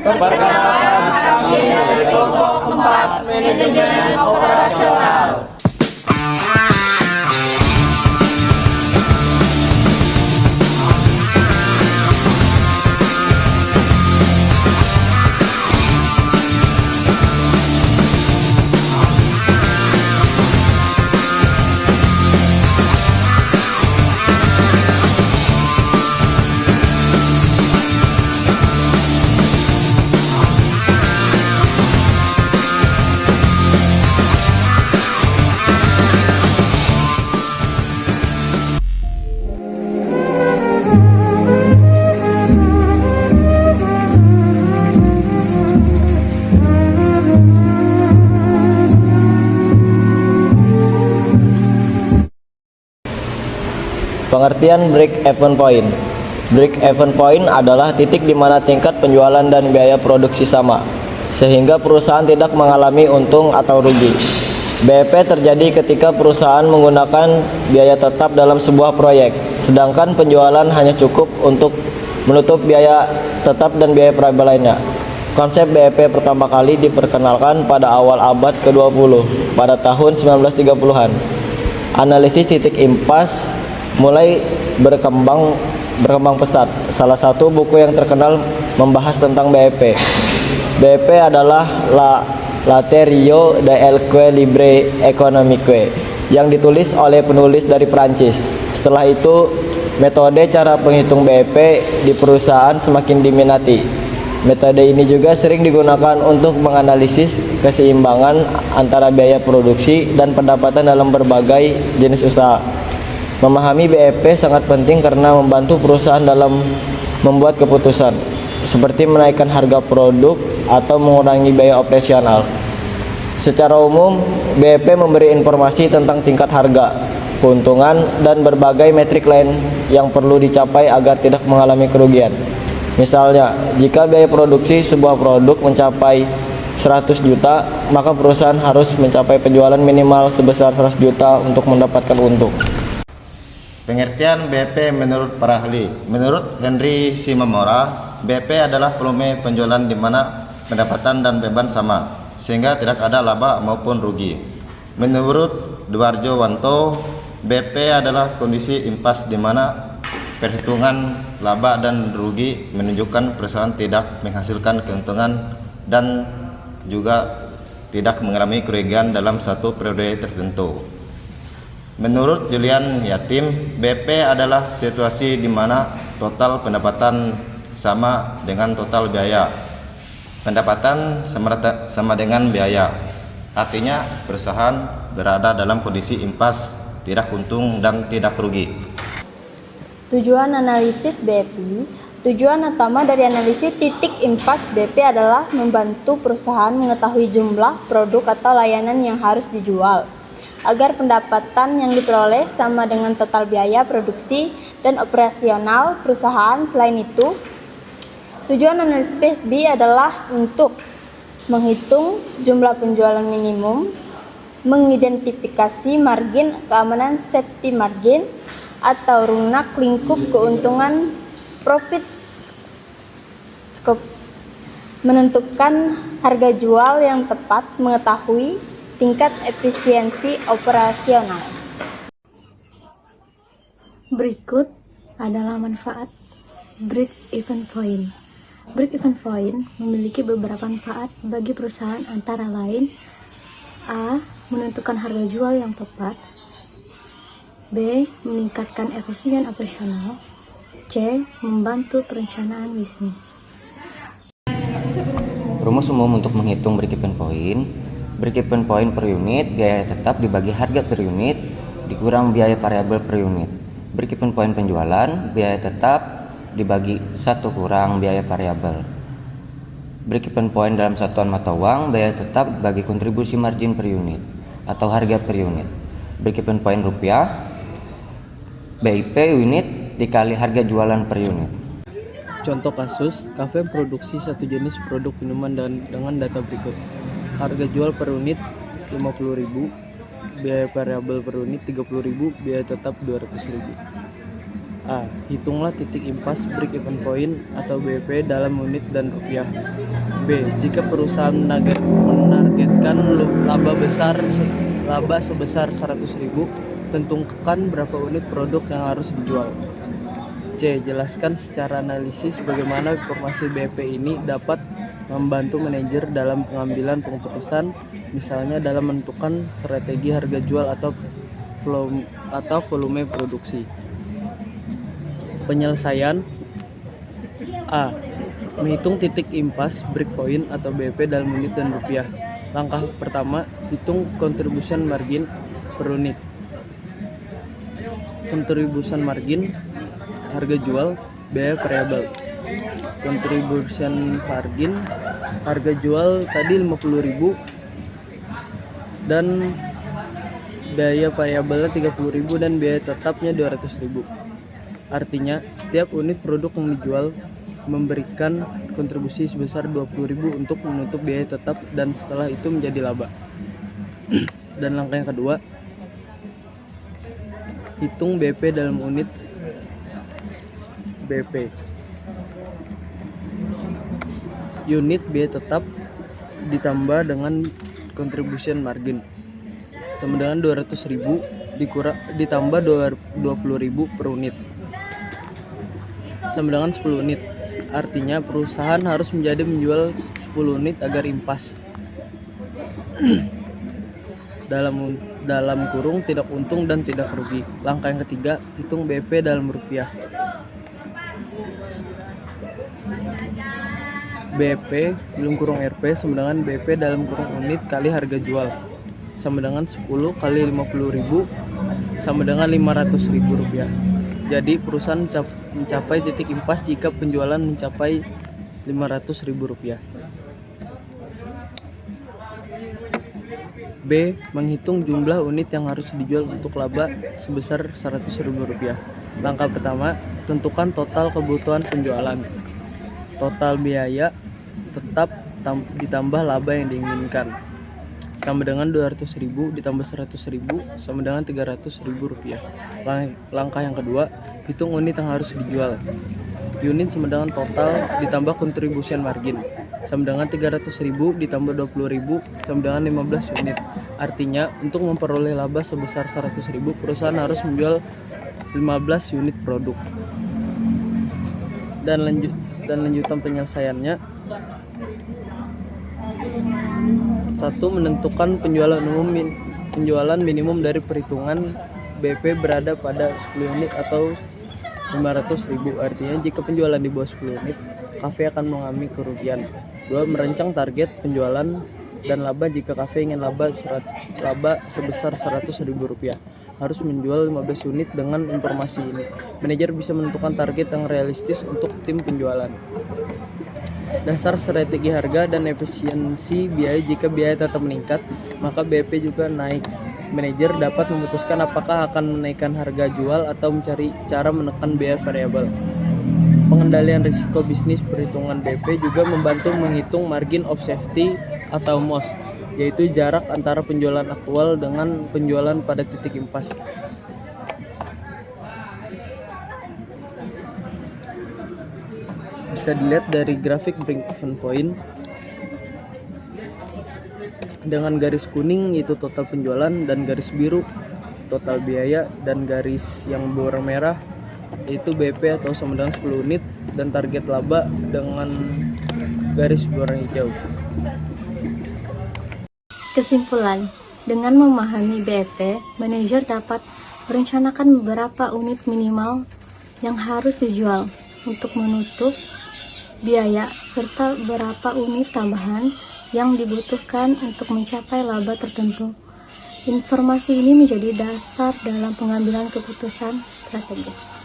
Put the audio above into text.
Perkenalkan kami dari kelompok 4 Manajemen Operasional. Pengertian break-even point. Break-even point adalah titik di mana tingkat penjualan dan biaya produksi sama, sehingga perusahaan tidak mengalami untung atau rugi. BEP terjadi ketika perusahaan menggunakan biaya tetap dalam sebuah proyek, sedangkan penjualan hanya cukup untuk menutup biaya tetap dan biaya variabel lainnya. Konsep BEP pertama kali diperkenalkan pada awal abad ke-20, pada tahun 1930-an. Analisis titik impas mulai berkembang pesat. Salah satu buku yang terkenal membahas tentang BEP. BEP adalah La Teoria del Equilibrio Economique yang ditulis oleh penulis dari Prancis. Setelah itu, metode cara penghitung BEP di perusahaan semakin diminati. Metode ini juga sering digunakan untuk menganalisis keseimbangan antara biaya produksi dan pendapatan dalam berbagai jenis usaha. Memahami BEP sangat penting karena membantu perusahaan dalam membuat keputusan, seperti menaikkan harga produk atau mengurangi biaya operasional. Secara umum, BEP memberi informasi tentang tingkat harga, keuntungan, dan berbagai metrik lain yang perlu dicapai agar tidak mengalami kerugian. Misalnya, jika biaya produksi sebuah produk mencapai 100 juta, maka perusahaan harus mencapai penjualan minimal sebesar 100 juta untuk mendapatkan untung. Pengertian BEP menurut para ahli. Menurut Henry Shimomura, BEP adalah volume penjualan di mana pendapatan dan beban sama, sehingga tidak ada laba maupun rugi. Menurut Dwarjo Wanto, BEP adalah kondisi impas di mana perhitungan laba dan rugi menunjukkan perusahaan tidak menghasilkan keuntungan dan juga tidak mengalami kerugian dalam satu periode tertentu. Menurut Julian Yatim, BEP adalah situasi di mana total pendapatan sama dengan total biaya. Pendapatan sama dengan biaya. Artinya perusahaan berada dalam kondisi impas, tidak untung dan tidak rugi. Tujuan analisis BEP. Tujuan utama dari analisis titik impas BEP adalah membantu perusahaan mengetahui jumlah produk atau layanan yang harus dijual, agar pendapatan yang diperoleh sama dengan total biaya produksi dan operasional perusahaan. Selain itu, tujuan analisis BEP adalah untuk menghitung jumlah penjualan minimum, mengidentifikasi margin keamanan safety margin atau runak lingkup keuntungan profit scope, menentukan harga jual yang tepat, mengetahui tingkat efisiensi operasional. Berikut adalah manfaat break-even point. Break-even point memiliki beberapa manfaat bagi perusahaan, antara lain: A. Menentukan harga jual yang tepat. B. Meningkatkan efisien operasional. C. Membantu perencanaan bisnis. Rumus umum untuk menghitung break-even point. Break-even point per unit, biaya tetap dibagi harga per unit, dikurang biaya variabel per unit. Break-even point penjualan, biaya tetap dibagi 1 kurang biaya variabel. Break-even point dalam satuan mata uang, biaya tetap bagi kontribusi margin per unit atau harga per unit. Break-even point rupiah, BIP unit dikali harga jualan per unit. Contoh kasus, kafe produksi satu jenis produk minuman dengan data berikut. Harga jual per unit 50.000, biaya variabel per unit 30.000, biaya tetap 200.000. A. Hitunglah titik impas break-even point atau BEP dalam unit dan rupiah. B. Jika perusahaan menargetkan laba sebesar 100.000, tentukan berapa unit produk yang harus dijual. C. Jelaskan secara analisis bagaimana informasi BP ini dapat membantu manajer dalam pengambilan keputusan, misalnya dalam menentukan strategi harga jual atau volume produksi. Penyelesaian. A. Menghitung titik impas breakpoint atau BP dalam unit dan rupiah. Langkah pertama, hitung contribution margin per unit. Contribution margin, harga jual, biaya variabel. Contribution margin, harga jual tadi 50.000 dan biaya variabelnya 30.000 dan biaya tetapnya 200.000. Artinya, setiap unit produk yang dijual memberikan kontribusi sebesar 20.000 untuk menutup biaya tetap dan setelah itu menjadi laba. Dan langkah yang kedua, hitung BP dalam unit BP. Unit biaya tetap ditambah dengan contribution margin sama dengan 200.000 ditambah 20.000 per unit sama dengan 10 unit. Artinya perusahaan harus menjual 10 unit agar impas. dalam kurung tidak untung dan tidak rugi. Langkah yang ketiga, hitung BP dalam rupiah. BP dalam kurung RP sama dengan BP dalam kurung unit kali harga jual sama dengan 10 kali 50.000 sama dengan 500.000 rupiah. Jadi perusahaan mencapai titik impas jika penjualan mencapai 500.000 rupiah. B. Menghitung jumlah unit yang harus dijual untuk laba sebesar 100.000 rupiah. Langkah pertama, tentukan total kebutuhan penjualan. Total biaya tetap ditambah laba yang diinginkan sama dengan 200.000 ditambah 100.000 sama dengan 300.000 rupiah. Langkah yang kedua, hitung unit yang harus dijual. Unit sama dengan total ditambah contribution margin sama dengan 300.000 ditambah 20.000 sama dengan 15 unit. Artinya untuk memperoleh laba sebesar 100.000, perusahaan harus menjual 15 unit produk. Dan lanjutan penyelesaiannya. 1. Menentukan penjualan minimum dari perhitungan BP berada pada 10 unit atau 500.000. Artinya jika penjualan di bawah 10 unit, kafe akan mengalami kerugian. 2. Merancang target penjualan dan laba. Jika kafe ingin laba sebesar 100.000 rupiah, harus menjual 15 unit. Dengan informasi ini, manajer bisa menentukan target yang realistis untuk tim penjualan. Dasar strategi harga dan efisiensi biaya. Jika biaya tetap meningkat, maka BP juga naik. Manajer dapat memutuskan apakah akan menaikkan harga jual atau mencari cara menekan biaya variabel. Pengendalian risiko bisnis. Perhitungan BP juga membantu menghitung margin of safety atau MOS, yaitu jarak antara penjualan aktual dengan penjualan pada titik impas. Bisa dilihat dari grafik break-even point. Dengan garis kuning itu total penjualan dan garis biru total biaya dan garis yang berwarna merah itu BP atau sama dengan 10 unit dan target laba dengan garis berwarna hijau. Kesimpulan, dengan memahami BP, manajer dapat merencanakan beberapa unit minimal yang harus dijual untuk menutup biaya serta berapa unit tambahan yang dibutuhkan untuk mencapai laba tertentu. Informasi ini menjadi dasar dalam pengambilan keputusan strategis.